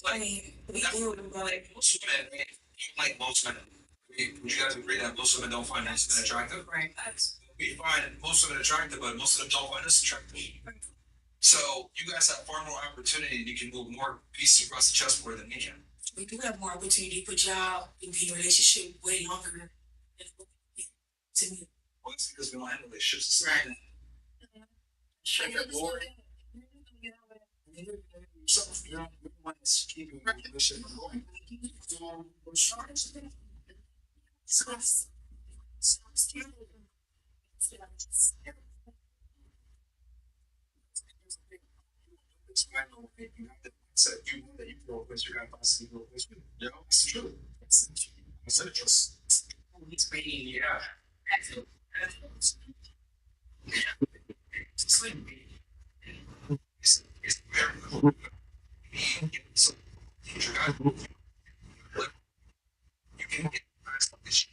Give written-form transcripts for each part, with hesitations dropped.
I mean, we do, but like most women, right? Like most men, would you guys agree that most women don't find nice men attractive? Right. We find most women attractive, but most of them don't find us attractive. Right. So you guys have far more opportunity, and you can move more pieces across the chessboard than we can. We do have more opportunity, but y'all can be in a relationship way longer than to me. Well, it's because we don't have relationships. Right. Sure. Yourself, you're not the one that's keeping the relationship going. So you know that you feel replace your guy possibly replace me. Yeah, it's true. It's interest. It's pretty, yeah. It's like it's very so your guy you can get this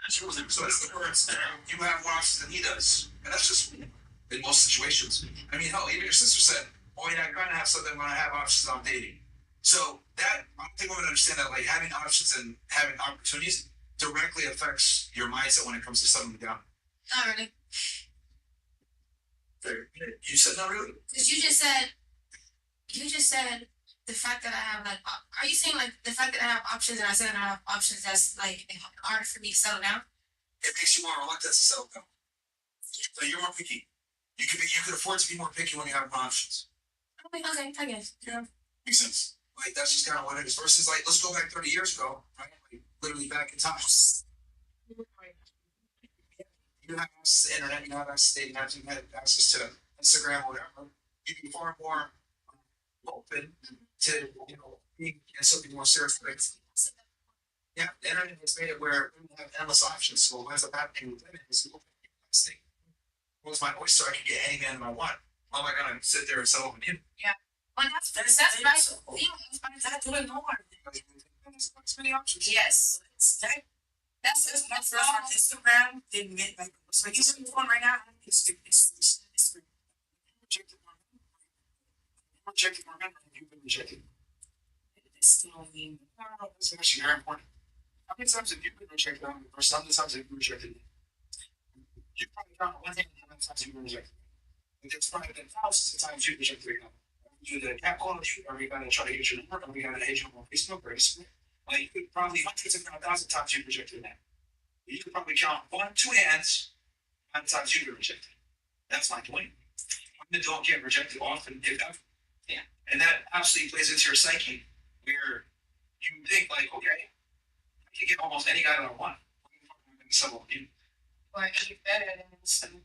it's so that's the words. You have more options than he does. And that's just in most situations. I mean, hell, even your sister said, oh, yeah, I'm going to have something when I have options on dating. So that, I don't think women understand that, like, having options and having opportunities directly affects your mindset when it comes to settling down. Not really. You said not really? Because you just said the fact that I have, like, are you saying, like, the fact that I have options and I said I have options, that's, like, hard for me to settle down? It makes you more reluctant to settle down. So you're more picky. You could afford to be more picky when you have more options. Okay, I guess. Yeah, makes sense. Like that's just kind of what it is. Versus like, let's go back 30 years ago, right? Like, literally back in time. You have access to the internet, you have access to dating apps, you have access to Instagram, whatever. You can be far more open to being something more serious. Like, yeah, the internet has made it where we have endless options. So what ends up happening with women is what's my oyster? I can get any man I want. Why am I gonna sit there and settle with him? Yeah. Well, that's right. That's doing more. There's many options. Yes. That's on Instagram. They admit like so like using the phone right now. It's rejected. Rejected. Remember, you've been rejected. It's still mean. No, that's actually very important. How many times have you been rejected? Or how many times have you rejected? You probably count one thing how many times you've been rejected. There's probably been thousands of times you've rejected right now. You did a cat call, or you gotta try to get your number, or you gotta hate you on Facebook or Instagram. Like you could probably hundreds if not thousands of times you've rejected that. You could probably count one, two hands how many times you've been rejected. That's my point. Women don't get rejected often, if ever. Yeah. And that absolutely plays into your psyche where you think like, okay, I can get almost any guy that I want. Someone you. Or any better than some.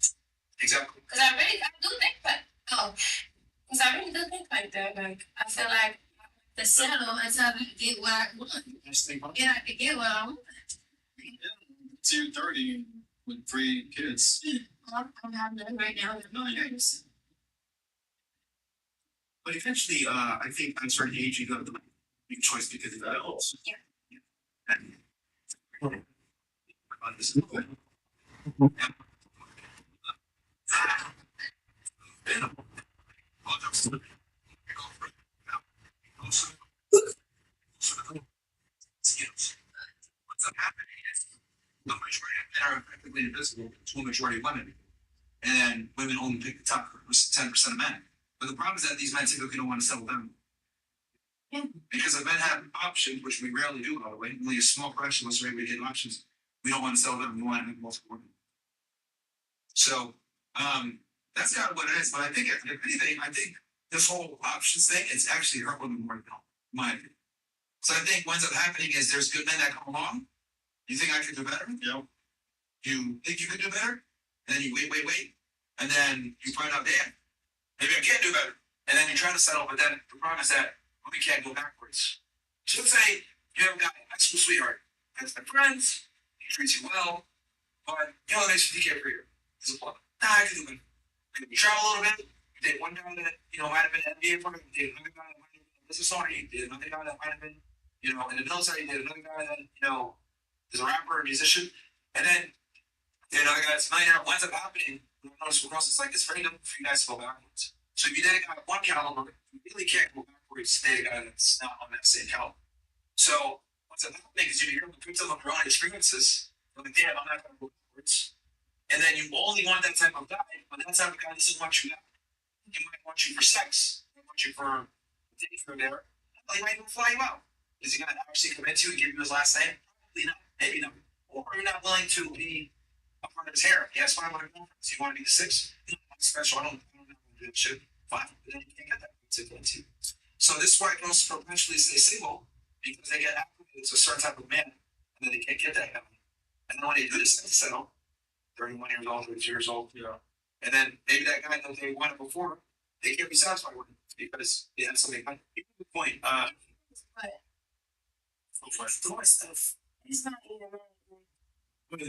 Exactly. Because I do think that. Oh, because I really do think like that. Like I feel like the settle until I get what I want. Yeah, I can get what I want. Yeah. So you're 30 with 3 kids. I'm having that right now with my years. But eventually, I think at a certain age, you got to make a choice because of adults. Yeah. And, this is good. What's happening is the majority of men are effectively invisible to a majority of women. And then women only pick the top 10% of men. But the problem is that these men typically don't want to settle down. Yeah. Because if men have options, which we rarely do, by the way, only a small fraction of us are able to get options. We don't want to settle down. We want to have multiple women. So that's kind of what it is. But I think, if anything, I think this whole options thing is actually hurt women more than help, in my opinion. So I think what ends up happening is there's good men that come along. You think I could do better? Yeah. You think you could do better? And then you wait. And then you find out, damn, maybe I can do better. And then you try to settle, but then the problem is that we can't go backwards. So let's say you have a guy, high school sweetheart, has my friends, he treats you well, but it makes you care for you. He's a plug. I can do it. Maybe you travel a little bit, you date one guy that, might have been an NBA player, you date another guy that might have been a business owner, you date another guy that might have been, in the military, you date another guy that, is a rapper or a musician, and then another guy that's a millionaire. What ends up happening, it's like it's very difficult for you guys to go backwards. So if you date a guy of one caliber, you really can't go backwards to date a guy that's not on that same caliber. So what's happening is you hear the victim of your own experiences, like, damn, I'm not going to go backwards. And then you only want that type of guy, but that type of guy doesn't want you back. He might want you for sex. He might want you for a date here or there. He might even fly you out. Is he going to actually commit to you and give you his last name? Probably not. Maybe not. Or you're not willing to be a part of his hair. He has 500 girlfriends. You want to be the sixth? No, I'm special. I don't know how to do that shit. Fine. But then you can't get that to. So this is why most perpetually stay single, because they get acclimated to a certain type of man, and then they can't get that guy. And then when they do decide to settle, 31 years old, 32 years old, and then maybe that guy that they wanted before, they can't be satisfied with him because they had something. Good point. But more stuff. He's not even What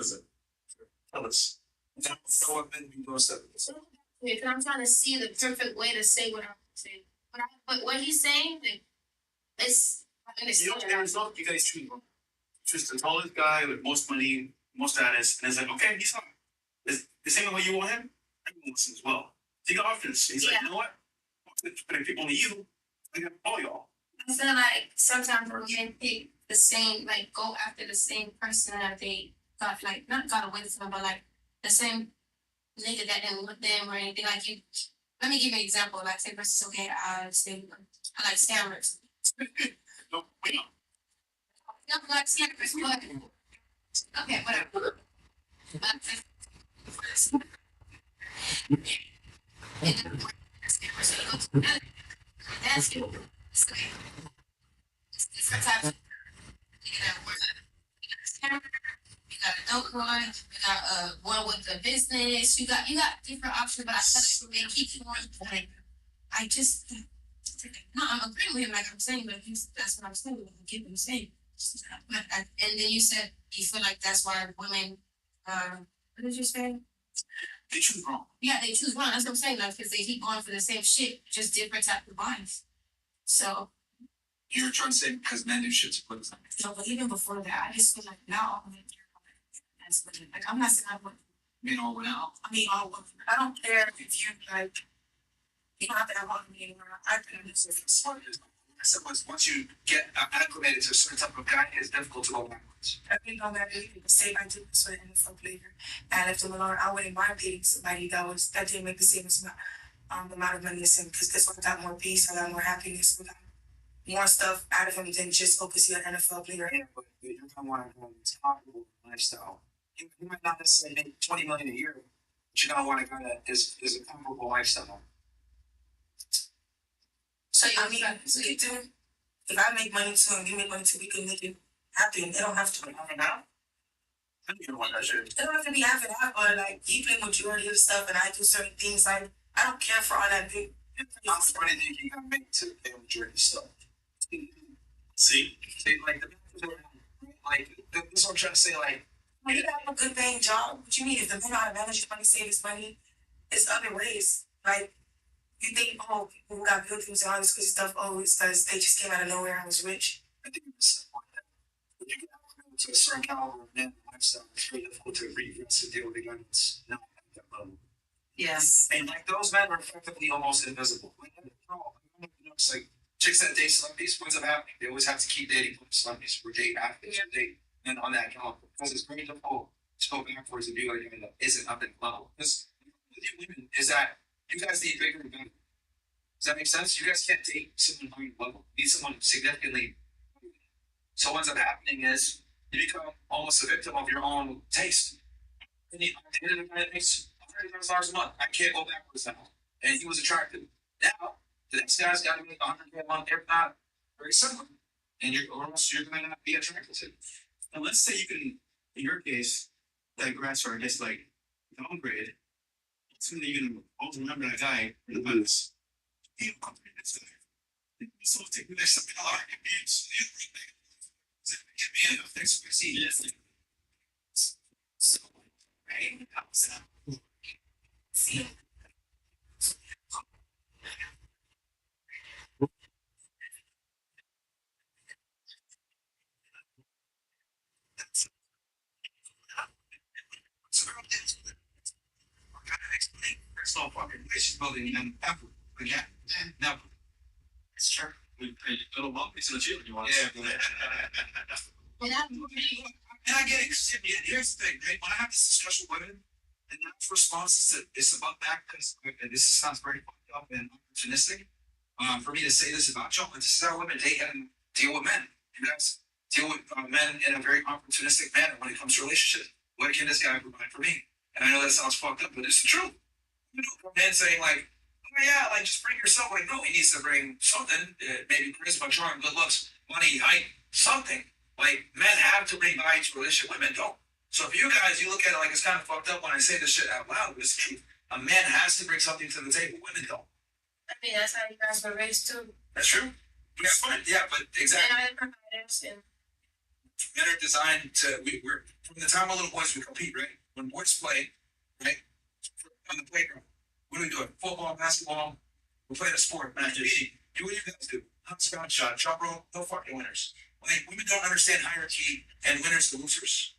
is it? Tell us. So what men do more stuff? because I'm trying to see the perfect way to say what I'm saying. But what he's saying, like, it's I You understand. know, there is no, you guys choose one. Just the tallest guy with most money, most status, and it's like, okay, he's fine. It's the same way you want him, everyone wants him as well. Take the options. He's like, Yeah. you know what? But if only you, I got all y'all. I feel like sometimes we're getting pick the same, like go after the same person that they got, like not got away with them, but like the same nigga that didn't look them or anything. Like you, let me give you an example. Like say, for instance, okay, I like scammers. No, wait. No, like scammers, but okay, whatever. But scammers, so you go to another. That's it. It's like it's different types of you got one, you got a scammer, you got a dope boy, you got one with the business, you got different options, but I feel like they keep going like I just no, I'm agreeing with him like I'm saying, but that's what I'm saying, like, I get what I'm saying. But and then you said you feel like that's why women what did you say? They choose wrong. Yeah, they choose one. That's what I'm saying, like because they keep going for the same shit, just different type of bodies. So You're trying to say because men do shit to put us on. no, but even before that, I just feel like now, that's what like I'm not saying I would. You know, we're now. I mean, all women. I don't care if you like. You don't have to have all of me anymore. I think it's different. Smart is. I said once you get acclimated to a certain type of guy, it's difficult to go backwards. I think on that baby, say I did this with an NFL player, and if the Lord, I wouldn't mind dating somebody that didn't make the same amount of money as him, because this one got more peace, I got more happiness, I got more stuff out of him than just focusing on NFL player. Yeah, but you're gonna want to have a tolerable lifestyle. You might not necessarily make 20 million a year, but you're gonna want a guy that is a comfortable lifestyle. So I mean, we do. If I make money too and you make money too, we can make it happen. It don't have to be half and half. I think you don't want that shit. It don't have to be half and half, but like you play majority of the stuff and I do certain things. Like I don't care for all that big. How much money do you think you can make to pay a majority of stuff? See? Like this is what I'm trying to say. Like, When you have a good paying job, what you mean? If the men know how to manage his money, save his money, it's other ways. Like you think, oh, people who got buildings and all this good stuff, oh, it's because they just came out of nowhere and was rich. I think it's like that. When you get acclimated to a certain caliber of man lifestyle, it's very difficult to regress and deal with a guy that's not at that level. Yes. And like those men are effectively almost invisible. Like, it's like chicks that date celebrities, what's up happening? They always have to keep dating celebrities or date athletes or date and on that caliber. Because it's very difficult to go backwards and be like a guy that isn't up at level. Because with you women is that you guys need bigger and better. Does that make sense? You guys can't date someone on your level. You need someone significantly. So what ends up happening is you become almost a victim of your own taste. And you dated a guy that makes $100,000 a month. I can't go backwards now. And he was attractive. Now, the next guy's got to make $100K a month, if not very similar. And or else you're going to not be attracted to. And let's say you can, in your case, digress or I guess like downgrade. Ultimately, you're gonna always remember that guy for the past. You know, company this guy. So take the next $1 and be yes. So, right? See. There's no fucking relationship. clothing and ever again. Never. It's true. We paid little monkeys to the children you want. Yeah. And I, And I get it. 'Cause here's the thing, right? When I have this discussion with women, and their response is it's about that because this sounds very fucked up and opportunistic. For me to say this about y'all, this is how women date and deal with men. You guys deal with men in a very opportunistic manner when it comes to relationships. What can this guy provide for me? And I know that sounds fucked up, but it's the truth. You know, men saying like, oh yeah, like just bring yourself. Like, no, he needs to bring something. Maybe charisma, charm, good looks, money, height, something. Like men have to bring value to a relationship. Women don't. So if you guys, you look at it like it's kind of fucked up when I say this shit out loud, but it's the truth. A man has to bring something to the table. Women don't. I mean, that's how you guys were raised too. That's true. Yeah, fine. Yeah, but exactly. And I providers and Men are designed to. We're from the time we're little boys, we compete, right? When boys play, right, on the playground, what are we doing? Football, basketball. We're playing a sport. Man, do what you guys do. Hopscotch, shot rope. No fucking winners. Like women don't understand hierarchy and winners and losers.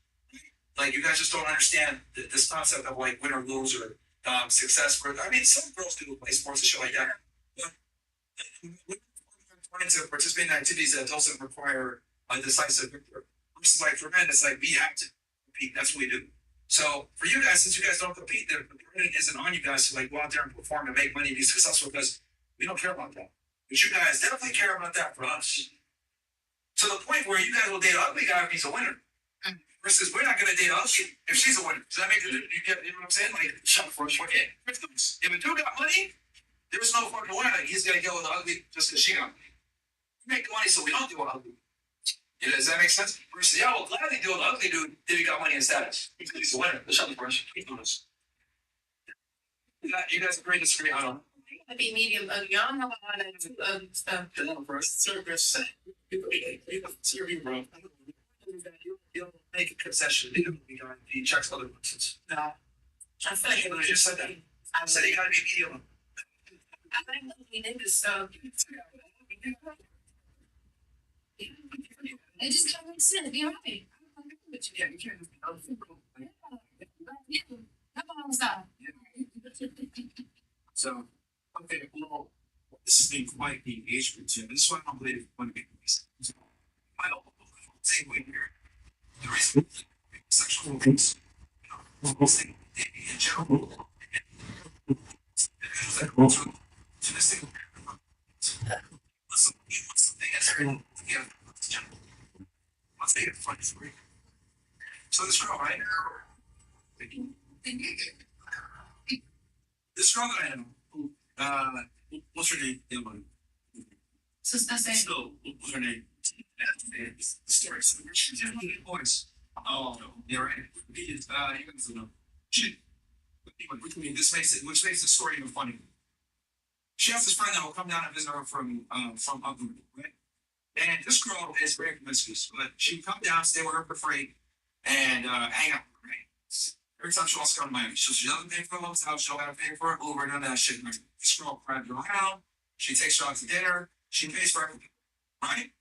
Like you guys just don't understand this concept of like win or lose or success. For I mean, some girls do play sports and shit like that, but women are to participate in activities that doesn't require a decisive victory. Versus like for men, it's like we have to compete. That's what we do. So for you guys, since you guys don't compete, the burden isn't on you guys to like go out there and perform and make money and be successful because we don't care about that. But you guys definitely care about that for us. To the point where you guys will date an ugly guy if he's a winner. Versus we're not gonna date an ugly if she's a winner. Does that make it? You know what I'm saying? Like shut for a short hit. If a dude got money, there's no fucking way like he's gonna go with the ugly just because she got money. We make the money so we don't deal with ugly. Yeah, does that make sense? Versus yeah, we'll gladly deal with the ugly dude if he got money and status. He's a winner. Shut the brush. Keep doing this. You guys agree to disagree? I don't know. to be medium ugly. Y'all know how to do ugly stuff. Service. Serving, bro. You don't make a concession. He checks other boxes. No. I feel like I just said that. I said you gotta be medium. I think ugly niggas so. It just don't make sense. You're right. I'm agree with you. Yeah, you can't just be ugly. Yeah. Come on, stop. So, okay, well, this has been quite the engagement too. This is why I don't believe women make these. My whole takeaway here, the reason sexual things, in general, to this thing, listen, what's the thing that's very together, let's make it funny for you. So this girl, right? This girl that I know, what's her name? So that's it. So, what's her name? The story. So she's in the boys. Oh, yeah, right. You guys don't know. She, this makes it, which makes the story even funny. She has this friend that will come down and visit her from Upland, right? And this girl is very promiscuous, but she would come down, stay with her for free, and hang out with her, right? Every time she wants to come to Miami, she doesn't pay for a hotel, she'll have to pay for an Uber, none of that shit. Like, this girl grabs her around, she takes her out to dinner, she pays for everything, right?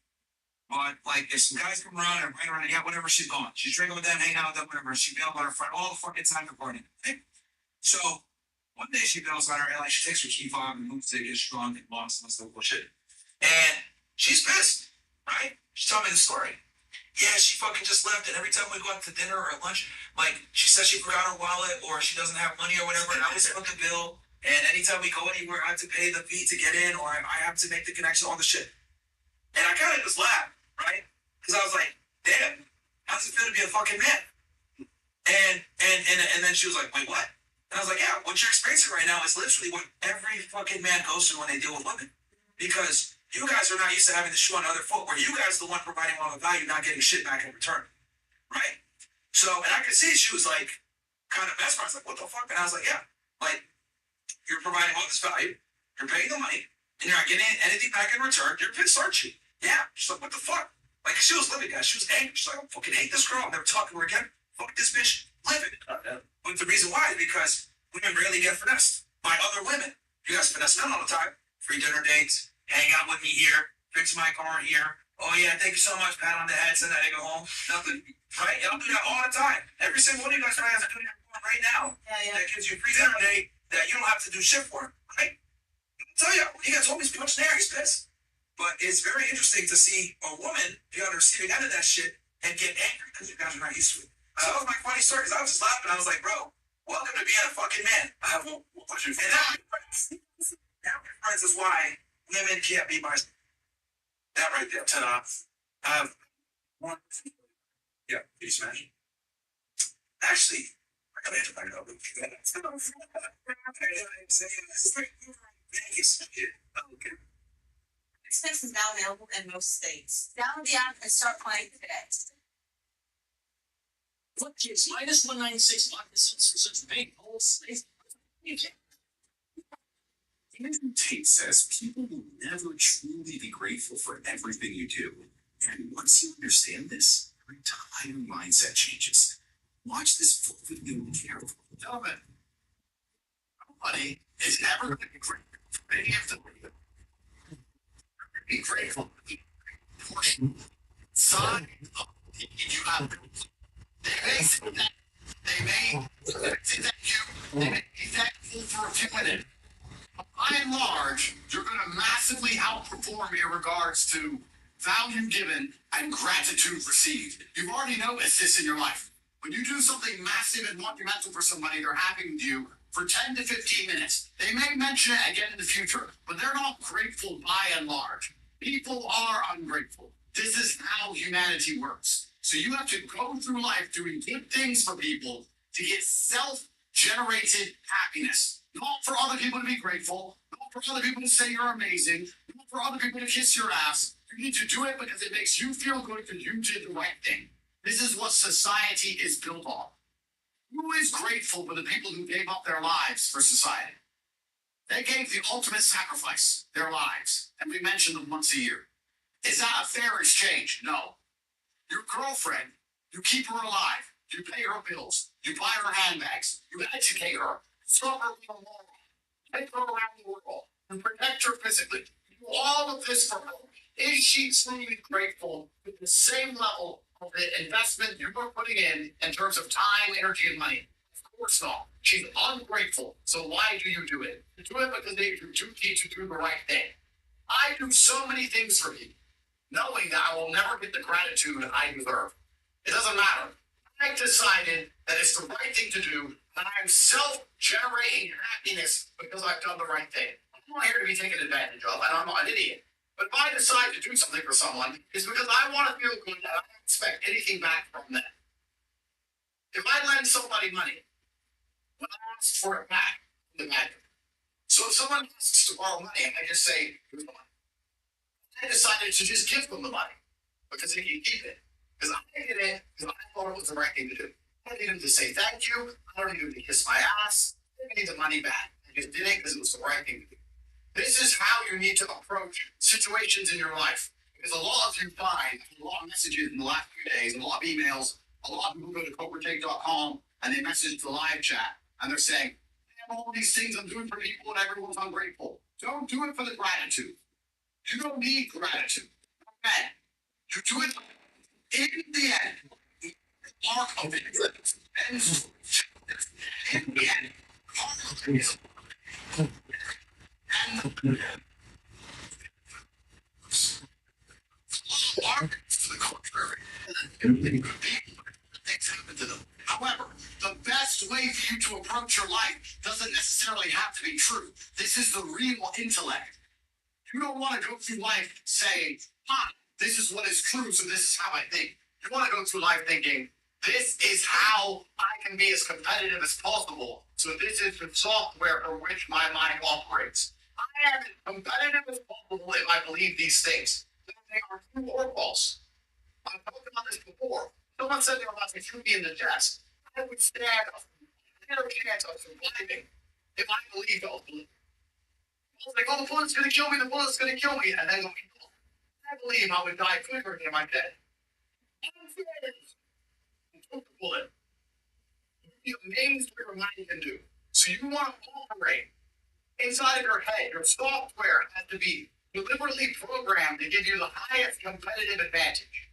But like, if some guys come around and bring her around, yeah, whatever, she's gone. She's drinking with them, hanging out with them, whatever. She bails on her friend all the fucking time to party. Right? So one day she bails on her and like she takes her key fob and moves to get strong and lost and stuff bullshit. And she's pissed, right? She told me the story. Yeah, she fucking just left, and every time we go out to dinner or lunch, like she says she forgot her wallet or she doesn't have money or whatever, and I was on the bill. And anytime we go anywhere, I have to pay the fee to get in, or I have to make the connection, all the shit. And I kind of just laughed, right? Because I was like, damn, how's it feel to be a fucking man? And then she was like, wait, what? And I was like, yeah, what you're experiencing right now is literally what every fucking man goes through when they deal with women. Because you guys are not used to having the shoe on the other foot, where you guys are the one providing all the value, not getting shit back in return, right? So, and I could see she was like, kind of mesmerized, like, what the fuck? And I was like, yeah, like, you're providing all this value, you're paying the money, and you're not getting anything back in return. You're pissed, aren't you? Yeah. She's like, what the fuck? Like, she was living, guys. She was angry. She's like, I fucking hate this girl. I'm never talking to her again. Fuck this bitch. Live it. But the reason why is because women rarely get finessed by other women. You guys finesse men all the time. Free dinner dates, hang out with me here, fix my car here. Oh yeah, thank you so much. Pat on the head, send that nigga home. Nothing. Right? Y'all do that all the time. Every single one of you guys probably has a good one right now. Yeah. That gives you a free dinner date, that you don't have to do shit for, right? I'll tell you, he got told he's punching air, he's pissed. But it's very interesting to see a woman be on the receiving end of that shit and get angry because you guys are not used to it. That was my funny story because I was just laughing. I was like, bro, welcome to being a fucking man. I have one question. And that friends is why women can't be my. That right there, 10 off. I have one. Yeah, you smash. Actually, I gotta hit it back up. Okay. Xbox is now available in most states. Download the app and start playing today. Look, kids, minus 196 cents for such big holes. Tate says people will never truly be grateful for everything you do. And once you understand this, your entire mindset changes. Watch this full video carefully. Gentlemen, nobody is ever going to be grateful for any of them. Be grateful for the portion side of the you have. They may say that. They may say thank you. They may be thankful for a few minutes. But by and large, you're going to massively outperform in regards to value given and gratitude received. You've already noticed this in your life. When you do something massive and monumental for somebody, they're happy with you for 10 to 15 minutes. They may mention it again in the future, but they're not grateful by and large. People are ungrateful. This is how humanity works. So you have to go through life doing good things for people to get self-generated happiness. Not for other people to be grateful, not for other people to say you're amazing, not for other people to kiss your ass. You need to do it because it makes you feel good because you did the right thing. This is what society is built on. Who is grateful for the people who gave up their lives for society? They gave the ultimate sacrifice, their lives, and we mention them once a year. Is that a fair exchange? No. Your girlfriend, you keep her alive, you pay her bills, you buy her handbags, you educate her, stop her from take her around the world, and protect her physically. You do all of this for her. Is she truly grateful for the same level of the investment you are putting in terms of time, energy, and money? Of course not. She's ungrateful. So why do you do it? You do it because they do duty to do the right thing. I do so many things for you, knowing that I will never get the gratitude I deserve. It doesn't matter. I decided that it's the right thing to do, and I'm self-generating happiness because I've done the right thing. I'm not here to be taken advantage of, and I'm not an idiot. But if I decide to do something for someone, it's because I want to feel good and I don't expect anything back from them. If I lend somebody money, when I ask for it back, the magic. So if someone asks to borrow money, I just say, here's the money. I decided to just give them the money because they can keep it. Because I did it because I thought it was the right thing to do. I don't need them to say thank you. I don't need them to kiss my ass. I don't need the money back. I just did it because it was the right thing to do. This is how you need to approach situations in your life. Because a lot of you find a lot of messages in the last few days, a lot of emails, a lot of people go to corporatake.com and they message the live chat and they're saying, I have all these things I'm doing for people and everyone's ungrateful. Don't do it for the gratitude. You don't need gratitude. Okay. You do it in the end. The arc of it ends in the end. And arc to the contrary. Things happen to them. However, the best way for you to approach your life doesn't necessarily have to be true. This is the real intellect. You don't want to go through life saying, this is what is true, so this is how I think. You want to go through life thinking, this is how I can be as competitive as possible. So this is the software for which my mind operates. I am as competitive as possible if I believe these things. They are true or false. I've talked about this before. Someone said they were about to shoot me in the chest. I would stand a better chance of surviving if I believed all the I was like, oh, the bullet's gonna kill me, the bullet's gonna kill me. And then I believe I would die quicker than I'm dead. I'm scared. I took the bullet. You'd be amazed what your mind can do. So you want to operate inside of your head. Your software has to be deliberately programmed to give you the highest competitive advantage.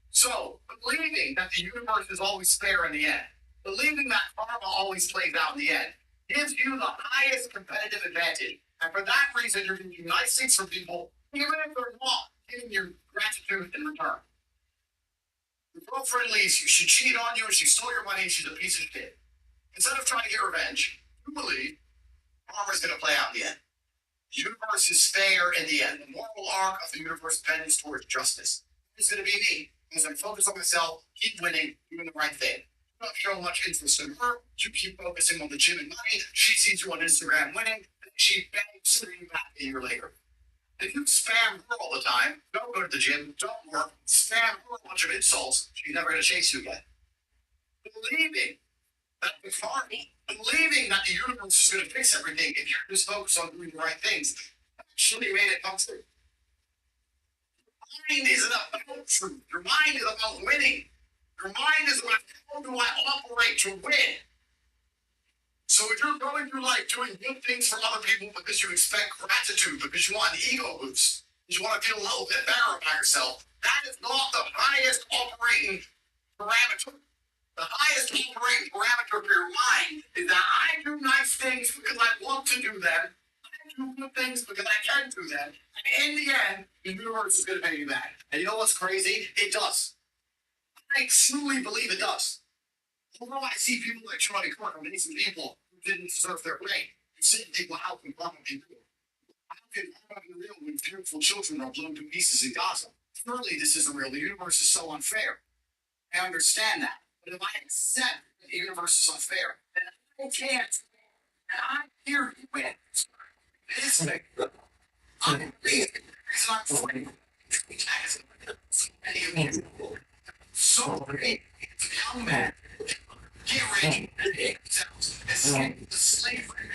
So, believing that the universe is always fair in the end, believing that karma always plays out in the end, gives you the highest competitive advantage. And for that reason, you're going to do nice things for people, even if they're not giving you gratitude in return. Your girlfriend leaves you. She cheated on you and she stole your money and she's a piece of shit. Instead of trying to get revenge, you believe karma's going to play out in the end. The universe is fair in the end. The moral arc of the universe bends towards justice. It's going to be me. As I focus on myself, keep winning, doing the right thing. Do not show much interest in her. You keep focusing on the gym and money. She sees you on Instagram winning. And she bangs you back a year later. If you spam her all the time, don't go to the gym, don't work, spam her a bunch of insults, she's never going to chase you again. Believing that the karma, believing that the universe is going to fix everything if you're just focused on doing the right things, actually made it come true. Your mind isn't about truth. Your mind is about winning. Your mind is about how do I operate to win. So if you're going through life doing good things for other people because you expect gratitude, because you want an ego boost, because you want to feel a little bit better about yourself, that is not the highest operating parameter. The highest operating parameter for your mind is that I do nice things because I want to do them. I do good things because I can do them. And in the end, the universe is going to pay you back. And you know what's crazy? It does. I truly believe it does. Although I see people like Charlie Kirk, amazing people who didn't deserve their fame, you say, well, how can karma be real? How can karma be real when beautiful children are blown to pieces in Gaza? Surely this isn't real. The universe is so unfair. I understand that. But if I accept that the universe is unfair, then I can't. And I'm here to win. This thing. I'm the reason I'm fighting. So great. It's a young man. Get ready to escape the slavery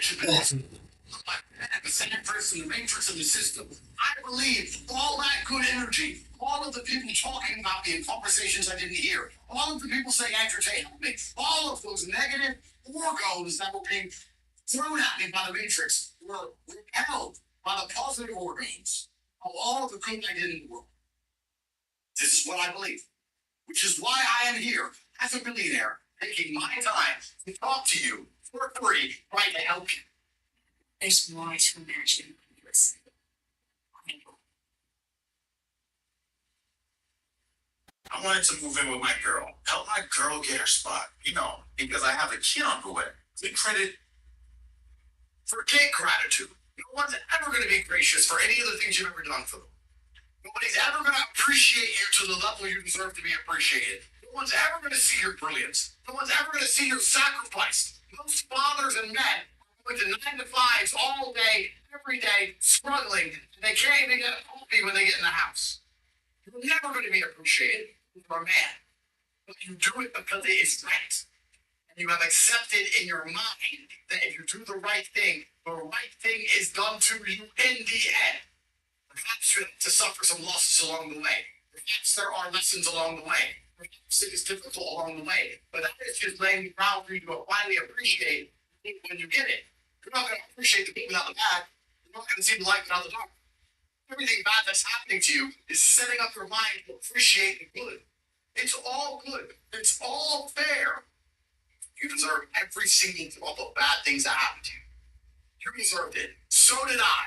the same person, the matrix of the system. I believe all that good energy, all of the people talking about me in conversations I didn't hear, all of the people saying entertainment me, all of those negative orgos that were being thrown at me by the matrix were repelled by the positive organs of all of the good I did in the world. This is what I believe, which is why I am here as a billionaire, taking my time to talk to you for free, trying to help you. There's more to imagine when you listen. I wanted to move in with my girl, help my girl get her spot, because I have a kid on the way. Good credit. Forget gratitude. No one's ever going to be gracious for any of the things you've ever done for them. Nobody's ever going to appreciate you to the level you deserve to be appreciated. No one's ever going to see your brilliance. No one's ever going to see your sacrifice. Most fathers and men are going to 9 to 5s all day, every day, struggling, and they can't even get a coffee when they get in the house. You're never going to be appreciated for a man. But you do it because it is right. And you have accepted in your mind that if you do the right thing is done to you in the end. Perhaps you have to suffer some losses along the way. Perhaps there are lessons along the way. Perhaps it is difficult along the way. But that is just laying the ground for you to finally appreciate when you get it. You're not going to appreciate the good without the bad. You're not going to see the light without the dark. Everything bad that's happening to you is setting up your mind to appreciate the good. It's all good. It's all fair. You deserve every single one of the bad things that happened to you. You deserved it. So did I.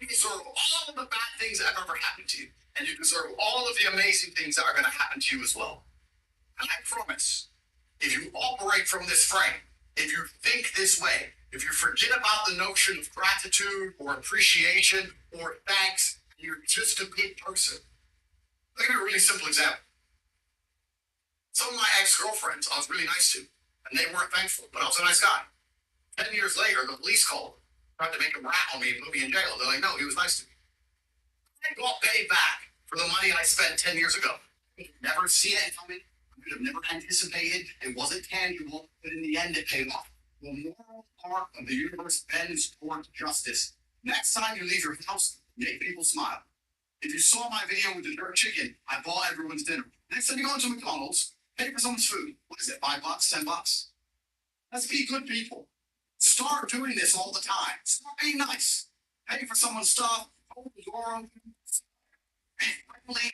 You deserve all of the bad things that have ever happened to you. And you deserve all of the amazing things that are going to happen to you as well. And I promise, if you operate from this frame, if you think this way, if you forget about the notion of gratitude or appreciation or thanks, you're just a good person. I'll give you a really simple example. Some of my ex-girlfriends I was really nice to, and they weren't thankful, but I was a nice guy. 10 years later, the police called, tried to make a rat on me and put me in jail. They're like, no, he was nice to me. I got paid back for the money I spent 10 years ago. I could never see it coming. I could have never anticipated. It wasn't tangible, but in the end, it paid off. The moral arc of the universe bends towards justice. Next time you leave your house, make people smile. If you saw my video with the jerk chicken, I bought everyone's dinner. Next time you go into McDonald's, pay for someone's food. What is it, $5, $10? Let's be good people. Start doing this all the time. Start being nice. Pay for someone's stuff. Open the door open. Be friendly.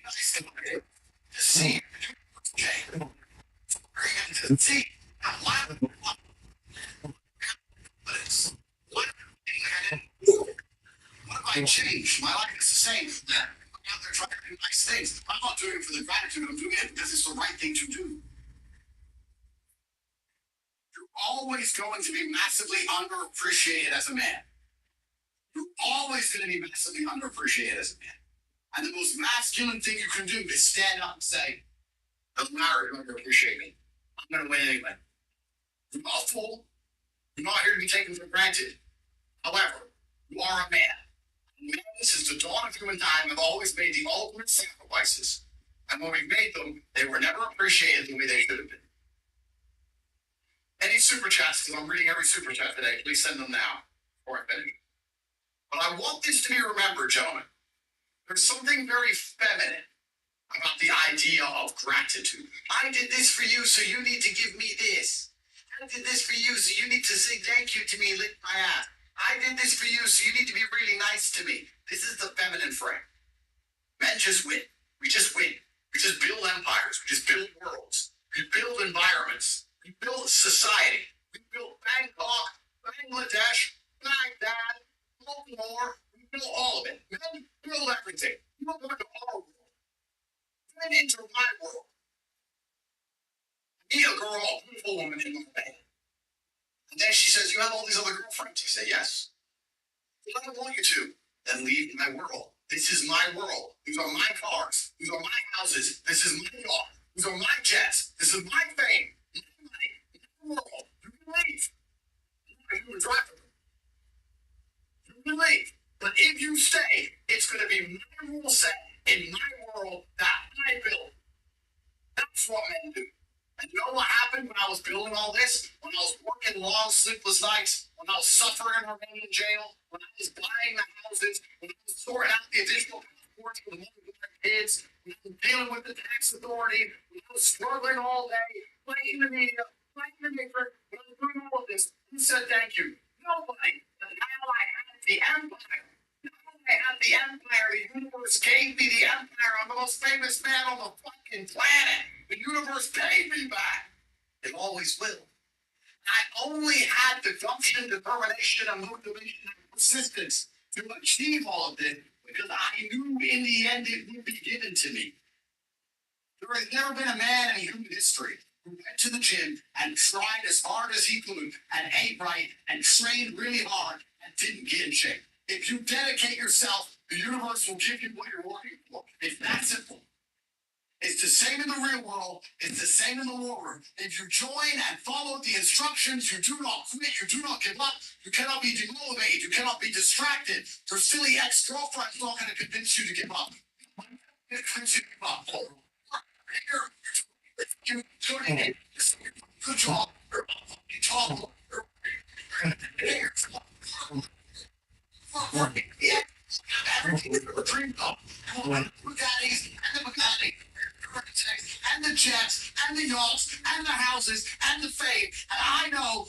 Nice to see. Okay. To see. might change. My life is the same. I'm out there trying to do nice things. I'm not doing it for the gratitude. I'm doing it because it's the right thing to do. You're always going to be massively underappreciated as a man. You're always going to be massively underappreciated as a man. And the most masculine thing you can do is stand up and say, doesn't matter if you underappreciate me. I'm going to win anyway. You're not a fool. You're not here to be taken for granted. However, you are a man. Men since the dawn of human time have always made the ultimate sacrifices. And when we made them, they were never appreciated the way they should have been. Any super chats, because I'm reading every super chat today, please send them now before I finish. But I want this to be remembered, gentlemen. There's something very feminine about the idea of gratitude. I did this for you, so you need to give me this. I did this for you, so you need to say thank you to me, lick my ass. I did this for you, so you need to be really nice to me. This is the feminine frame. Men just win. We just win. We just build empires. We just build worlds. We build environments. We build society. We build Bangkok, Bangladesh, Baghdad, Baltimore. We build all of it. Men build everything. We don't go into our world. Men enter my world. Meet a girl, a beautiful woman in my bed. And then she says, you have all these other girlfriends. You say, yes. Well, I don't want you to. Then leave my world. This is my world. These are my cars. These are my houses. This is my yacht. These are my jets. This is my fame. My money. My world. You can leave. I'm not going to drive them. You can leave. But if you stay, it's going to be my rule set in my world that I built. That's what men do. And you know what happened when I was building all this? When I was working long, sleepless nights, when I was suffering and remaining in jail, when I was buying the houses, when I was sorting out the additional passports for the mother of my kids, when I was dealing with the tax authority, when I was struggling all day, fighting the media, fighting the maker, when I was doing all of this, who said thank you? Nobody. And now I have the empire. Now I have the empire. The universe gave me the empire. I'm the most famous man on the fucking planet. The universe paid me back. It always will. I only had the gumption, determination, and motivation and persistence to achieve all of this because I knew in the end it would be given to me. There has never been a man in human history who went to the gym and tried as hard as he could and ate right and trained really hard and didn't get in shape. If you dedicate yourself, the universe will give you what you're working for. It's that simple. It's the same in the real world. It's the same in the war room. If you join and follow the instructions, you do not quit. You do not give up. You cannot be demotivated. You cannot be distracted. Your silly ex-girlfriend's not going to convince you to give up. Convince you to give up. Good job. Good job. Everything is a dream of. Bugattis and the Bugatti. And the jets, and the yachts, and the houses, and the fame. And I know